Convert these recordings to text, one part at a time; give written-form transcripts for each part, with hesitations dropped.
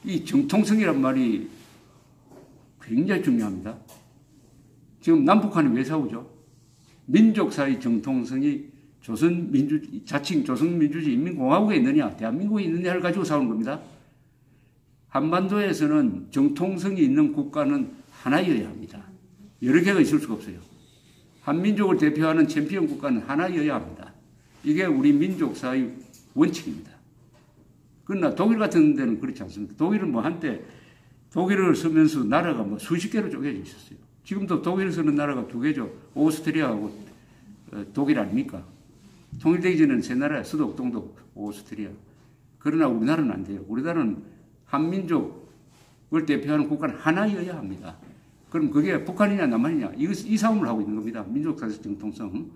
이 정통성이란 말이 굉장히 중요합니다. 지금 남북한이 왜 싸우죠? 민족사의 정통성이 자칭 조선민주주의 인민공화국에 있느냐, 대한민국에 있느냐를 가지고 싸우는 겁니다. 한반도에서는 정통성이 있는 국가는 하나여야 합니다. 여러 개가 있을 수가 없어요. 한민족을 대표하는 챔피언 국가는 하나여야 합니다. 이게 우리 민족사의 원칙입니다. 그러나 독일 같은 데는 그렇지 않습니다. 독일은 뭐 한때 독일을 쓰면서 나라가 뭐 수십 개로 쪼개져 있었어요. 지금도 독일을 쓰는 나라가 두 개죠. 오스트리아하고 독일 아닙니까? 통일되기 전에는 세 나라야. 서독, 동독, 오스트리아. 그러나 우리나라는 안 돼요. 우리나라는 한민족을 대표하는 국가는 하나여야 합니다. 그럼 그게 북한이냐 남한이냐 이 싸움을 하고 있는 겁니다. 민족사적 정통성.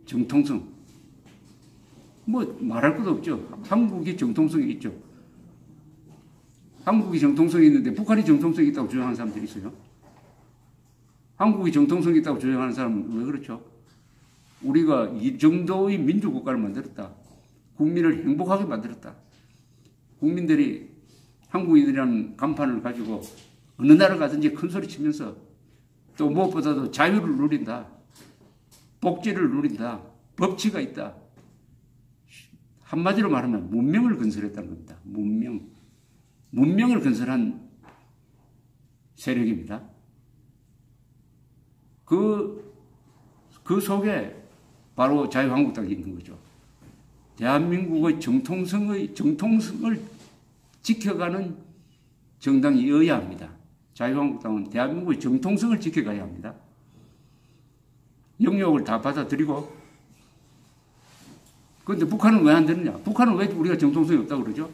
정통성. 뭐 말할 것도 없죠. 한국이 정통성이 있죠. 한국이 정통성이 있는데 북한이 정통성이 있다고 주장하는 사람들이 있어요. 한국이 정통성이 있다고 주장하는 사람은 왜 그렇죠? 우리가 이 정도의 민주국가를 만들었다. 국민을 행복하게 만들었다. 국민들이 한국인이라는 간판을 가지고 어느 나라 가든지 큰 소리 치면서 또 무엇보다도 자유를 누린다. 복지를 누린다. 법치가 있다. 한마디로 말하면 문명을 건설했다는 겁니다. 문명을 건설한 세력입니다. 그 속에 바로 자유한국당이 있는 거죠. 대한민국의 정통성을 지켜가는 정당이어야 합니다. 자유한국당은 대한민국의 정통성을 지켜가야 합니다. 영역을 다 받아들이고, 그런데 북한은 왜 안 되느냐? 북한은 왜 우리가 정통성이 없다고 그러죠?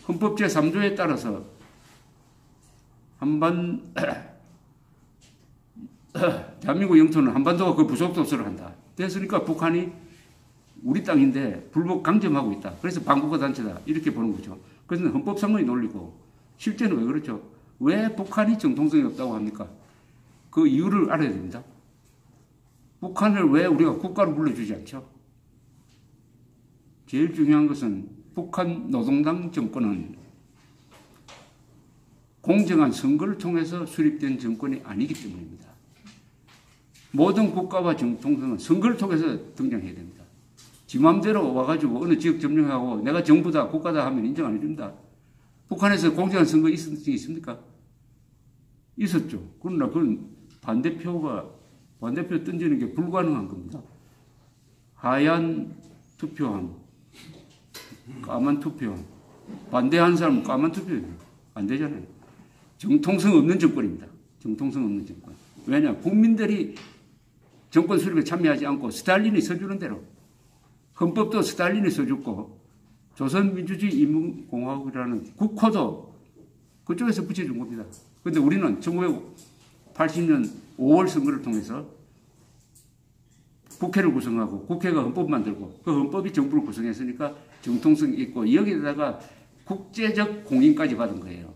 헌법 제3조에 따라서 대한민국 영토는 한반도가 그 부속 도서를 한다. 됐으니까 북한이 우리 땅인데 불법 강점하고 있다. 그래서 반국가 단체다. 이렇게 보는 거죠. 그래서 헌법상의 논리고 실제는 왜 그렇죠? 왜 북한이 정통성이 없다고 합니까? 그 이유를 알아야 됩니다. 북한을 왜 우리가 국가로 불러주지 않죠? 제일 중요한 것은 북한 노동당 정권은 공정한 선거를 통해서 수립된 정권이 아니기 때문입니다. 모든 국가와 정통성은 선거를 통해서 등장해야 됩니다. 지 맘대로 와가지고 어느 지역 점령하고 내가 정부다, 국가다 하면 인정 안 해줍니다. 북한에서 공정한 선거 있었던 적이 있습니까? 있었죠. 그러나 그건 반대표 던지는 게 불가능한 겁니다. 하얀 투표함, 까만 투표함, 반대하는 사람은 까만 투표예요. 안 되잖아요. 정통성 없는 정권입니다. 정통성 없는 정권. 왜냐? 국민들이 정권 수립에 참여하지 않고 스탈린이 써주는 대로 헌법도 스탈린이 써줬고 조선민주주의 인민공화국이라는 국호도 그쪽에서 붙여준 겁니다. 그런데 우리는 1980년 5월 선거를 통해서 국회를 구성하고 국회가 헌법 만들고 그 헌법이 정부를 구성했으니까 정통성이 있고 여기에다가 국제적 공인까지 받은 거예요.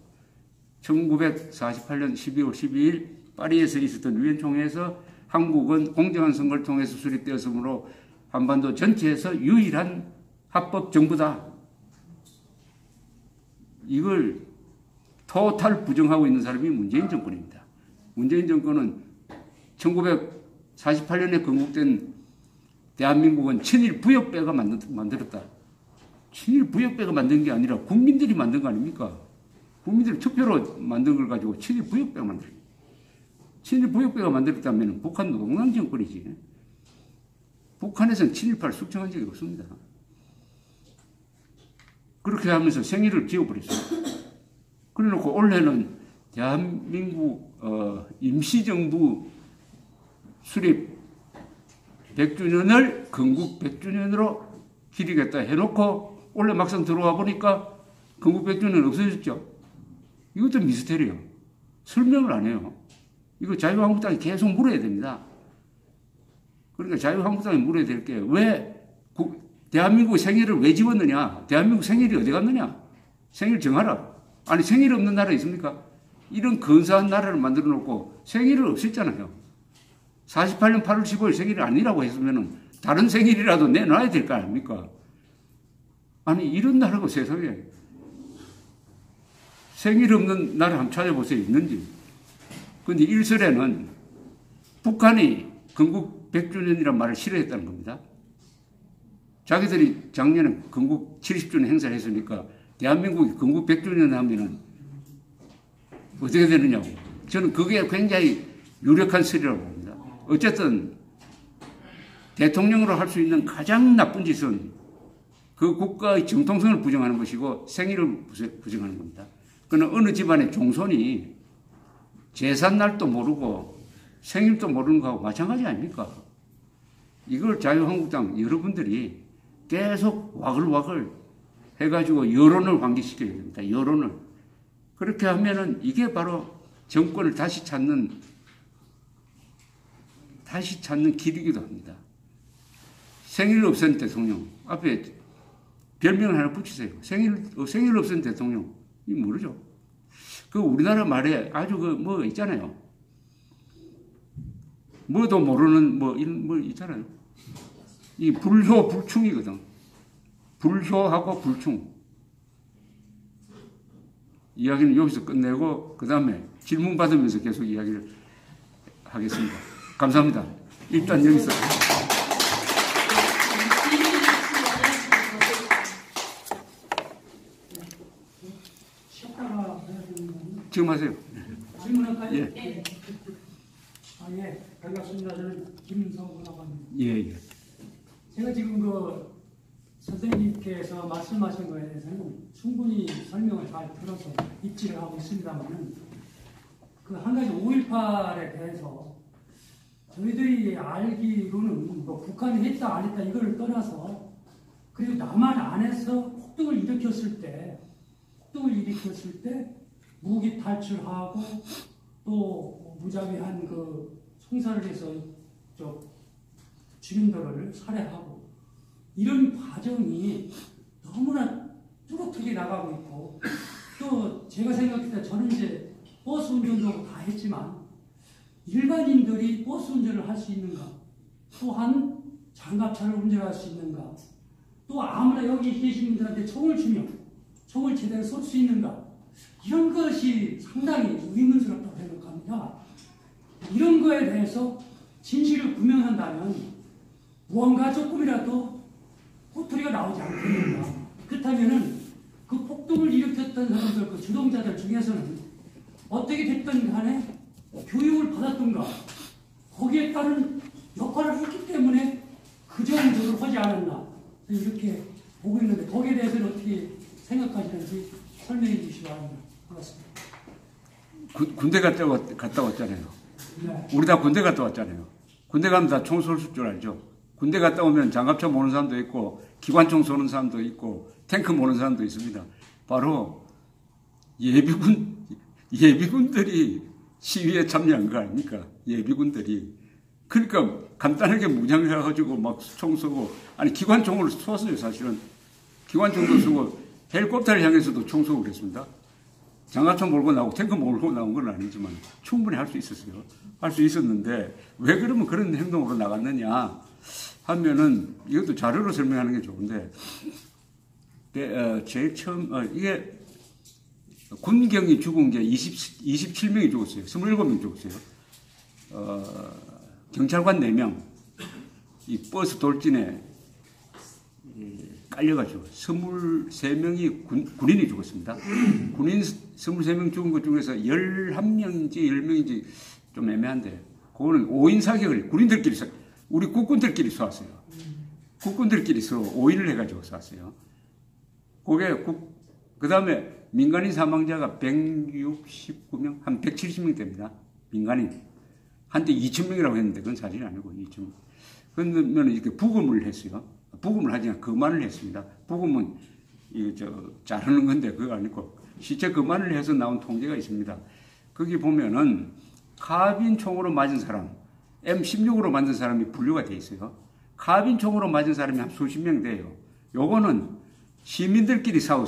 1948년 12월 12일 파리에서 있었던 유엔 총회에서 한국은 공정한 선거를 통해서 수립되었으므로 한반도 전체에서 유일한 합법 정부다. 이걸 토탈 부정하고 있는 사람이 문재인 정권입니다. 문재인 정권은 1948년에 건국된 대한민국은 친일 부역배가 만들었다. 친일 부역배가 만든 게 아니라 국민들이 만든 거 아닙니까? 국민들이 투표로 만든 걸 가지고 친일 부역배가 만들었다. 친일 부역배가 만들었다면 북한 노동당 정권이지. 북한에서는 친일파를 숙청한 적이 없습니다. 그렇게 하면서 생일을 지어버렸어요. 그래놓고 올해는 대한민국 임시정부 수립 100주년을 건국 100주년으로 기리겠다 해놓고 올해 막상 들어와 보니까 건국 100주년 없어졌죠. 이것도 미스테리예요. 설명을 안 해요. 이거 자유한국당이 계속 물어야 됩니다. 그러니까 자유한국당이 물어야 될 게 왜 대한민국 생일을 왜 지웠느냐? 대한민국 생일이 어디 갔느냐? 생일 정하라. 아니 생일 없는 나라 있습니까? 이런 근사한 나라를 만들어 놓고 생일을 없앴잖아요. 48년 8월 15일 생일이 아니라고 했으면 다른 생일이라도 내놔야 될 거 아닙니까? 아니 이런 나라가 세상에 생일 없는 나라 한번 찾아보세요. 있는지. 근데 일설에는 북한이 건국 100주년이라는 말을 싫어했다는 겁니다. 자기들이 작년에 건국 70주년 행사를 했으니까 대한민국이 건국 100주년 하면은 어떻게 되느냐고. 저는 그게 굉장히 유력한 설이라고 봅니다. 어쨌든 대통령으로 할 수 있는 가장 나쁜 짓은 그 국가의 정통성을 부정하는 것이고 생일을 부정하는 겁니다. 그는 어느 집안의 종손이 제삿날도 모르고 생일도 모르는 거하고 마찬가지 아닙니까? 이걸 자유한국당 여러분들이 계속 와글와글 해가지고 여론을 환기시켜야 됩니다. 여론을. 그렇게 하면은 이게 바로 정권을 다시 찾는 길이기도 합니다. 생일 없앤 대통령. 앞에 별명을 하나 붙이세요. 생일 없앤 대통령. 이 모르죠. 그 우리나라 말에 아주 뭐 있잖아요. 뭐도 모르는 뭐 있잖아요. 이 불효, 불충이거든. 불효하고 불충. 이야기는 여기서 끝내고, 그 다음에 질문 받으면서 계속 이야기를 하겠습니다. 감사합니다. 일단 여기서. 지금 하세요. 질문할까요? 예. 예. 예. 반갑습니다. 저는 김성구라고 합니다. 예. 제가 지금 선생님께서 말씀하신 거에 대해서는 충분히 설명을 잘 들어서 입지를 하고 있습니다만은 그 한 가지 5.18에 대해서 저희들이 알기로는 북한이 했다 안 했다 이걸 떠나서 그리고 남한 안에서 폭동을 일으켰을 때 무기 탈출하고 또 무자비한 총살을 해서 주민들을 살해하고 이런 과정이 너무나 뚜렷하게 나가고 있고 또 제가 생각할 때 저는 이제 버스 운전도 다 했지만 일반인들이 버스 운전을 할 수 있는가 또한 장갑차를 운전할 수 있는가 또 아무나 여기 계신 분들한테 총을 주면 총을 제대로 쏠 수 있는가 이런 것이 상당히 의문스럽다고 생각합니다. 이런 거에 대해서 진실을 규명한다면 무언가 조금이라도 꼬투리가 나오지 않겠는가. 그렇다면은 그 폭동을 일으켰던 사람들, 그 주동자들 중에서는 어떻게 됐든 간에 교육을 받았던가 거기에 따른 역할을 했기 때문에 그 정도로 하지 않았나 이렇게 보고 있는데 거기에 대해서는 어떻게 생각하시는지 설명해 주시기 바랍니다. 반갑습니다. 군대 갔다 왔잖아요. 네. 우리 다 군대 갔다 왔잖아요. 군대 가면 다 총 쏠 줄 알죠. 군대 갔다 오면 장갑차 모는 사람도 있고 기관총 쏘는 사람도 있고 탱크 모는 사람도 있습니다. 바로 예비군들이 시위에 참여한 거 아닙니까? 예비군들이. 그러니까 간단하게 무장해가지고 막 총 쏘고 아니 기관총으로 쏘았어요. 사실은 기관총도 쏘고 헬리콥터를 향해서도 총 쏘고 그랬습니다. 장갑차 몰고 나오고 탱크 몰고 나온 건 아니지만 충분히 할 수 있었어요. 할 수 있었는데 왜 그러면 그런 행동으로 나갔느냐 하면은 이것도 자료로 설명하는 게 좋은데 제일 처음 이게 군경이 죽은 게 27명이 죽었어요. 27명이 죽었어요. 경찰관 4명 이 버스 돌진에 깔려가지고 23명이 군인이 죽었습니다. 군인 23명 죽은 것 중에서 11명인지 10명인지 좀 애매한데 그거는 5인 사격을 군인들끼리 우리 국군들끼리 쏘았어요. 국군들끼리 서로 5인을 해가지고 쏘았어요. 그 다음에 민간인 사망자가 169명, 한 170명 됩니다. 민간인. 한때 2,000명이라고 했는데 그건 사실이 아니고 2,000명. 그러면 이렇게 부검을 했어요. 부검을 하지 않고 거만을 했습니다. 부검은 자르는 건데 그거 아니고 시체 거만을 해서 나온 통계가 있습니다. 거기 보면은 카빈 총으로 맞은 사람, M16으로 맞은 사람이 분류가 돼 있어요. 카빈 총으로 맞은 사람이 한 수십 명 돼요. 요거는 시민들끼리 싸운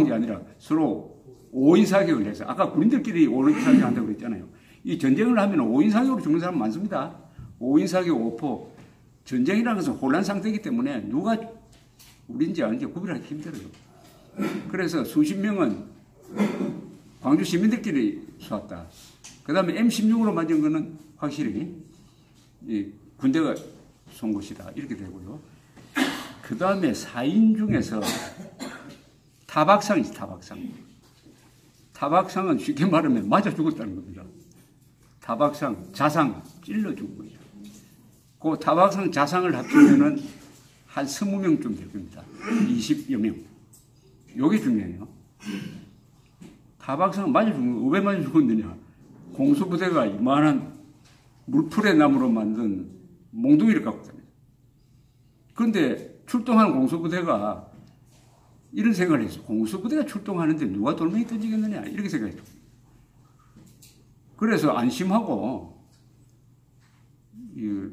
게 아니라 서로 5인 사격을 해서 아까 군인들끼리 5인 사격한다고 그랬잖아요. 이 전쟁을 하면 5인 사격으로 죽는 사람 많습니다. 5인 사격 5포. 전쟁이라는 것은 혼란 상태이기 때문에 누가 우리인지 아닌지 구별하기 힘들어요. 그래서 수십 명은 광주 시민들끼리 쏘았다. 그 다음에 M16으로 맞은 거는 확실히 이 군대가 쏜 것이다. 이렇게 되고요. 그 다음에 사인 중에서 타박상이지, 타박상. 타박상은 쉽게 말하면 맞아 죽었다는 겁니다. 타박상, 자상, 찔러 죽은 거죠. 그 타박상, 자상을 합치면은 한 20명쯤 될 겁니다. 20여 명. 요게 중요해요. 타박상은 맞아 죽은 거, 왜 맞아 죽었느냐. 공수부대가 이만한 물풀의 나무로 만든 몽둥이를 갖고 다녀요. 그런데 출동하는 공수부대가 이런 생각을 했어. 공수부대가 출동하는데 누가 돌멩이 던지겠느냐. 이렇게 생각했죠. 그래서 안심하고 이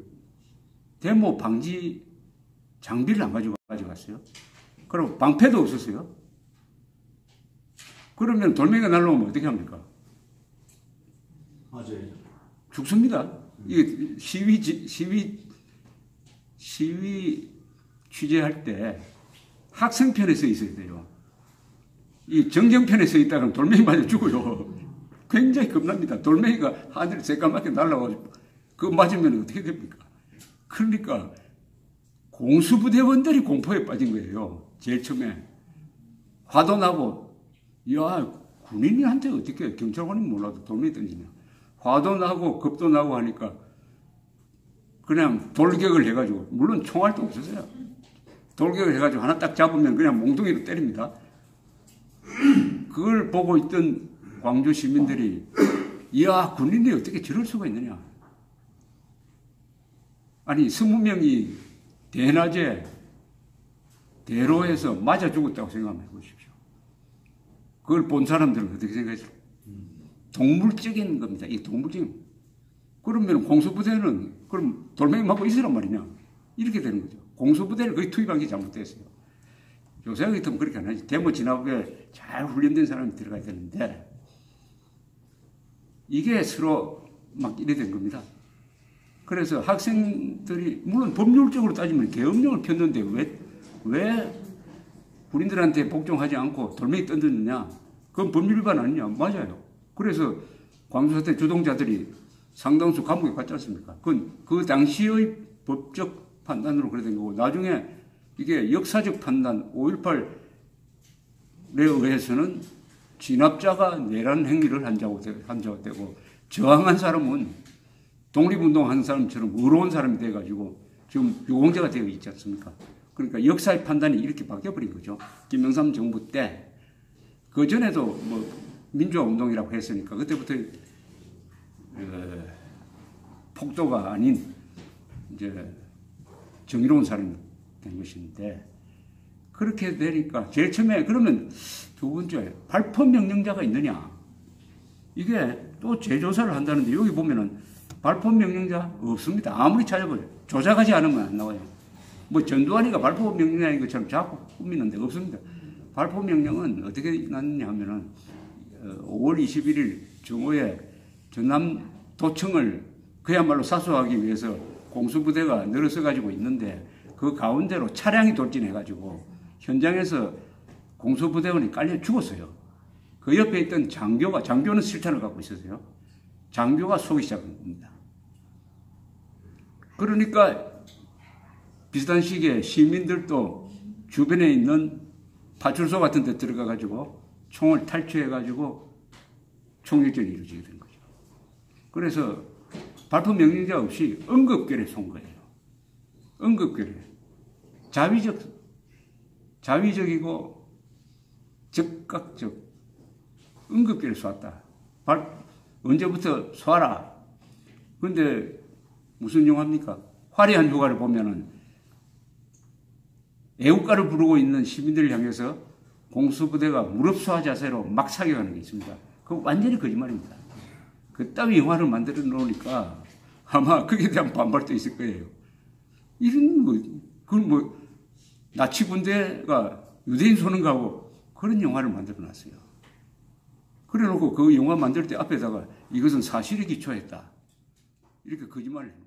데모 방지 장비를 안 가져갔어요. 그리고 방패도 없었어요. 그러면 돌멩이가 날라오면 어떻게 합니까? 맞아요. 죽습니다. 이게 시위 취재할 때 학생편에 서 있어야 돼요. 이 정경편에 서 있다가 돌멩이 맞아 죽어요. 굉장히 겁납니다. 돌멩이가 하늘에 새까맣게 날아가지고 그거 맞으면 어떻게 됩니까? 그러니까 공수부대원들이 공포에 빠진 거예요. 제일 처음에. 화도 나고, 야, 군인한테 어떻게 경찰관이 몰라도 돌멩이 던지냐. 화도 나고 겁도 나고 하니까 그냥 돌격을 해가지고, 물론 총알도 없었어요. 돌격을 해가지고 하나 딱 잡으면 그냥 몽둥이로 때립니다. 그걸 보고 있던 광주 시민들이, 이야, 군인이 어떻게 저럴 수가 있느냐. 아니, 20명이 대낮에 대로에서 맞아 죽었다고 생각해 보십시오. 그걸 본 사람들은 어떻게 생각했어요? 동물적인 겁니다. 이 동물적인. 그러면 공수부대는 그럼 돌멩이 맞고 있으란 말이냐. 이렇게 되는 거죠. 공수부대를 거의 투입한 게 잘못됐어요. 요새 같으면 그렇게 안 하지. 데모 진압에 잘 훈련된 사람이 들어가야 되는데 이게 서로 막 이래 된 겁니다. 그래서 학생들이 물론 법률적으로 따지면 계엄령을 폈는데 왜 군인들한테 복종하지 않고 돌멩이 던졌느냐. 그건 법률 위반 아니냐. 맞아요. 그래서 광주 사태 주동자들이 상당수 감옥에 갔지 않습니까? 그건 그 당시의 법적 판단으로 그래 된 거고 나중에 이게 역사적 판단 5.18에 의해서는 진압자가 내란 행위를 한 자가 되고 저항한 사람은 독립운동하는 사람처럼 의로운 사람이 돼가지고 지금 유공자가 되어 있지 않습니까? 그러니까 역사의 판단이 이렇게 바뀌어버린 거죠. 김영삼 정부 때 그 전에도 뭐 민주화 운동이라고 했으니까 그때부터 폭도가 아닌 이제 정의로운 사람이 된 것인데 그렇게 되니까 제일 처음에 그러면 두 번째 발포 명령자가 있느냐 이게 또 재조사를 한다는데 여기 보면은 발포 명령자 없습니다. 아무리 찾아보세요. 조작하지 않으면 안 나와요. 뭐 전두환이가 발포 명령자인 것처럼 자꾸 꾸미는데 없습니다. 발포 명령은 어떻게 났느냐 하면은 5월 21일 정오에 전남 도청을 그야말로 사수하기 위해서 공수부대가 늘어서 가지고 있는데 그 가운데로 차량이 돌진해 가지고 현장에서 공수부대원이 깔려 죽었어요. 그 옆에 있던 장교는 실탄을 갖고 있었어요. 장교가 쏘기 시작한 겁니다. 그러니까 비슷한 시기에 시민들도 주변에 있는 파출소 같은 데 들어가 가지고 총을 탈취해 가지고 총격전이 이루어지게 된 거죠. 그래서 발포 명령자 없이 응급결에 쏜 거예요. 응급결에. 자위적이고 적극적 응급결에 쐈다. 언제부터 쏴라. 그런데 무슨 영화입니까? 화려한 휴가를 보면은 애국가를 부르고 있는 시민들을 향해서 공수부대가 무릎수화 자세로 막 사격하는 게 있습니다. 그거 완전히 거짓말입니다. 그따위 영화를 만들어 놓으니까 아마 거기에 대한 반발도 있을 거예요. 이런 거, 그건 뭐, 나치 군대가 유대인 쏘는 거하고 그런 영화를 만들어 놨어요. 그래 놓고 그 영화 만들 때 앞에다가 이것은 사실에 기초했다. 이렇게 거짓말을 해요.